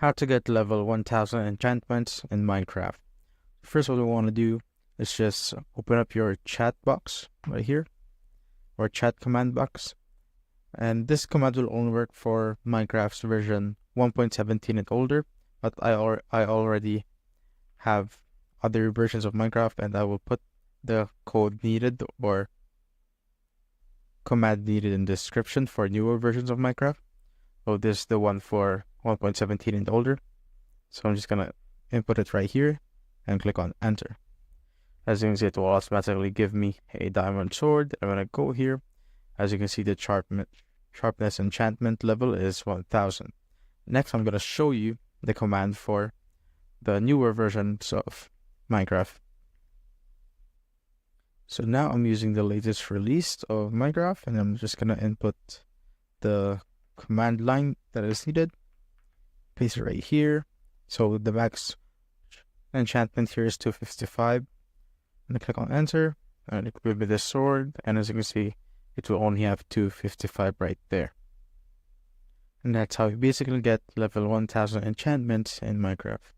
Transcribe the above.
How to get level 1000 enchantments in Minecraft. First, what we want to do is just open up your chat box right here, or chat command box. And this command will only work for Minecraft's version 1.17 and older, but I already have other versions of Minecraft, and I will put the code needed or command needed in the description for newer versions of Minecraft. So this is the one for 1.17 and older. So I'm just gonna input it right here and click on enter. As you can see, it will automatically give me a diamond sword. I'm gonna go here. As you can see, the sharpness enchantment level is 1000. Next, I'm gonna show you the command for the newer versions of Minecraft. So now I'm using the latest release of Minecraft, and I'm just gonna input the command line that is needed. Paste it right here. So the max enchantment here is 255. And click on enter, and it will be the sword. And as you can see, it will only have 255 right there. And that's how you basically get level 1000 enchantments in Minecraft.